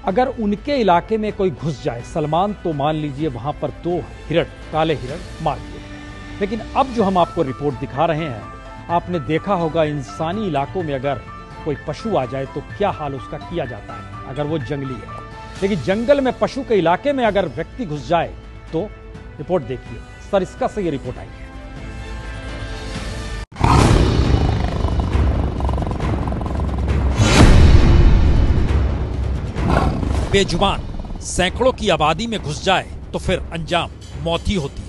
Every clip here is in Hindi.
अगर उनके इलाके में कोई घुस जाए सलमान, तो मान लीजिए वहां पर 2 हिरण, काले हिरण मार दिए। लेकिन अब जो हम आपको रिपोर्ट दिखा रहे हैं, आपने देखा होगा इंसानी इलाकों में अगर कोई पशु आ जाए तो क्या हाल उसका किया जाता है अगर वो जंगली है। लेकिन जंगल में पशु के इलाके में अगर व्यक्ति घुस जाए तो रिपोर्ट देखिए। सरिस्का से ये रिपोर्ट आई है। बेजुबान सैकड़ों की आबादी में घुस जाए तो फिर अंजाम मौत ही होती है।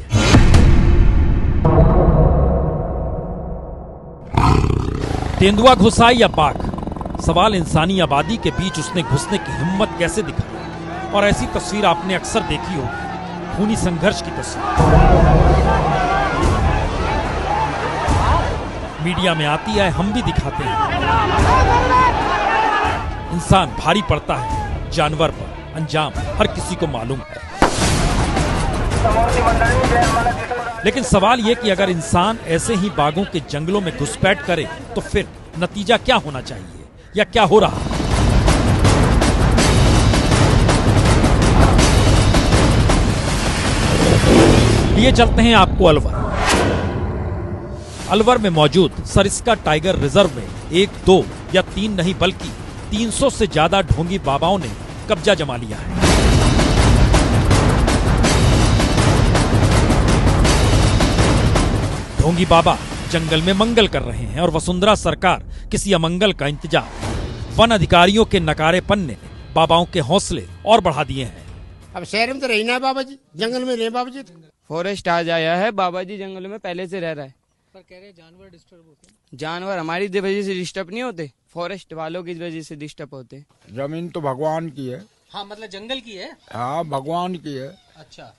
तेंदुआ घुसा या बाघ, सवाल इंसानी आबादी के बीच उसने घुसने की हिम्मत कैसे दिखाई। और ऐसी तस्वीर आपने अक्सर देखी होगी, खूनी संघर्ष की तस्वीर मीडिया में आती है, हम भी दिखाते हैं। इंसान भारी पड़ता है जानवर पर, अंजाम हर किसी को मालूम है। लेकिन सवाल यह कि अगर इंसान ऐसे ही बाघों के जंगलों में घुसपैठ करे तो फिर नतीजा क्या होना चाहिए या क्या हो रहा है। लिए चलते हैं आपको अलवर। अलवर में मौजूद सरिस्का टाइगर रिजर्व में 1, 2 या 3 नहीं बल्कि 300 से ज्यादा ढोंगी बाबाओं ने कब्जा जमा लिया है। ढोंगी बाबा जंगल में मंगल कर रहे हैं और वसुंधरा सरकार किसी अमंगल का इंतजार। वन अधिकारियों के नकारेपन ने बाबाओं के हौसले और बढ़ा दिए हैं। अब शहर में तो रहना है बाबा जी, जंगल में रहे बाबा जी। फॉरेस्ट आ जाया है, बाबा जी जंगल में पहले से रह रहा है। पर कह रहे जानवर डिस्टर्ब होते हैं। जानवर हमारी वजह से डिस्टर्ब नहीं होते, फॉरेस्ट वालों की वजह से डिस्टर्ब होते। जमीन तो भगवान की है। हाँ, मतलब जंगल की है। हाँ, भगवान की है। अच्छा,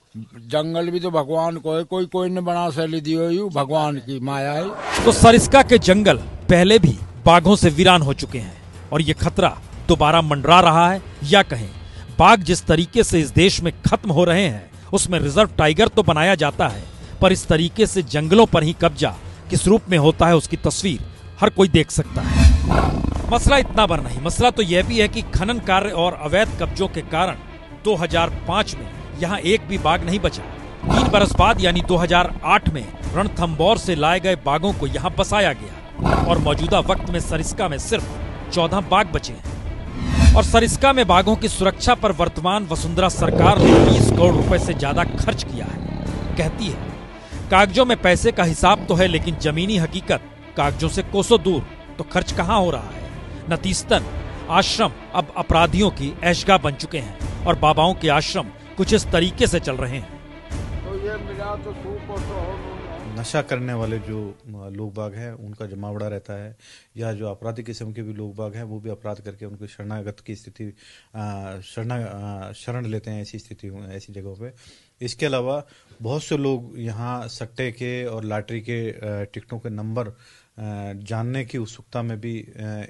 जंगल भी तो भगवान को है, कोई ने बना शैली दी हो, भगवान की माया है। तो सरिस्का के जंगल पहले भी बाघों से वीरान हो चुके हैं और ये खतरा दोबारा मंडरा रहा है। या कहें, बाघ जिस तरीके से इस देश में खत्म हो रहे हैं उसमें रिजर्व टाइगर तो बनाया जाता है, पर इस तरीके से जंगलों पर ही कब्जा किस रूप में होता है उसकी तस्वीर हर कोई देख सकता है। मसला इतना भर नहीं, मसला तो यह भी है कि खनन कार्य और अवैध कब्जों के कारण 2005 में यहाँ एक भी बाघ नहीं बचा। 3 बरस बाद यानी 2008 में रणथंभौर से लाए गए बाघों को यहाँ बसाया गया और मौजूदा वक्त में सरिस्का में सिर्फ 14 बाघ बचे हैं। और सरिस्का में बाघों की सुरक्षा पर वर्तमान वसुंधरा सरकार ने 20 करोड़ रुपए से ज्यादा खर्च किया है। कहती है कागजों में पैसे का हिसाब तो है, लेकिन जमीनी हकीकत कागजों से कोसों दूर। तो खर्च कहाँ हो रहा है? नतीजतन आश्रम अब अपराधियों की ऐशगाह बन चुके हैं और बाबाओं के आश्रम कुछ इस तरीके से चल रहे हैं। तो ये मिला तो नशा करने वाले जो लोग बाग हैं उनका जमावड़ा रहता है, या जो आपराधिक किस्म के भी लोग बाग हैं वो भी अपराध करके उनको शरणागत की स्थिति शरण लेते हैं ऐसी स्थिति ऐसी जगहों पे। इसके अलावा बहुत से लोग यहाँ सट्टे के और लॉटरी के टिकटों के नंबर जानने की उत्सुकता में भी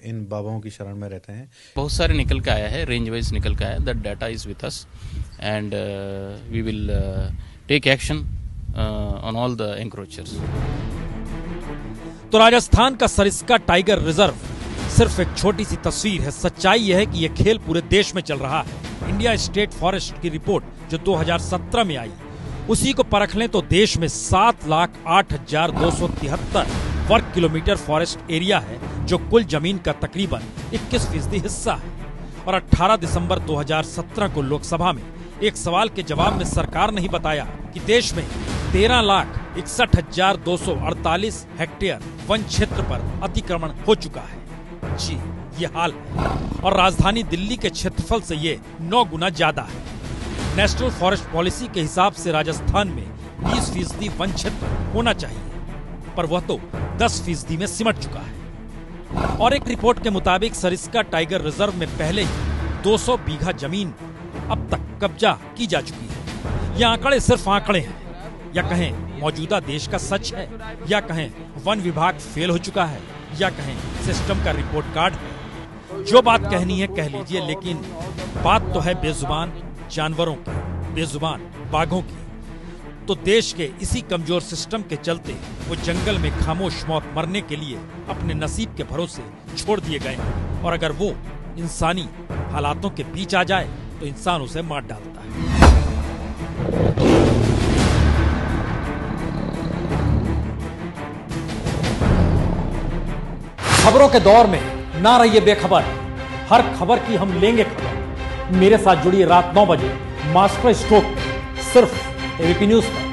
इन बाबाओं की शरण में रहते हैं। बहुत सारे निकल के आया है, रेंज वाइज निकल के आया। That data is with us and we will take action on all the encroachers. तो राजस्थान का सरिस्का टाइगर रिजर्व सिर्फ एक छोटी सी तस्वीर है। सच्चाई यह है कि यह खेल पूरे देश में चल रहा है। इंडिया स्टेट फॉरेस्ट की रिपोर्ट जो 2017 में आई, उसी को परख लें तो देश में 7,08,273 वर्ग किलोमीटर फॉरेस्ट एरिया है, जो कुल जमीन का तकरीबन 21% हिस्सा है। और 18 दिसंबर 2017 को लोकसभा में एक सवाल के जवाब में सरकार ने ही बताया कि देश में 13,61,248 हेक्टेयर वन क्षेत्र पर अतिक्रमण हो चुका है। जी, ये हाल है। और राजधानी दिल्ली के क्षेत्रफल से ये 9 गुना ज्यादा है। नेशनल फॉरेस्ट पॉलिसी के हिसाब से राजस्थान में 20% वन क्षेत्र होना चाहिए, पर वह तो 10% में सिमट चुका है। और एक रिपोर्ट के मुताबिक सरिस्का टाइगर रिजर्व में पहले ही 200 बीघा जमीन अब तक कब्जा की जा चुकी है। ये आंकड़े सिर्फ आंकड़े हैं, या कहें मौजूदा देश का सच है, या कहें वन विभाग फेल हो चुका है, या कहें सिस्टम का रिपोर्ट कार्ड है। जो बात कहनी है कह लीजिए, लेकिन बात तो है बेजुबान जानवरों की, बेजुबान बाघों की। तो देश के इसी कमजोर सिस्टम के चलते वो जंगल में खामोश मौत मरने के लिए अपने नसीब के भरोसे छोड़ दिए गए हैं। और अगर वो इंसानी हालातों के बीच आ जाए तो इंसान उसे मार डालता है। खबरों के दौर में ना रहिए बेखबर, हर खबर की हम लेंगे खबर। मेरे साथ जुड़िए रात 9 बजे मास्टर स्ट्रोक सिर्फ एबीपी न्यूज पर।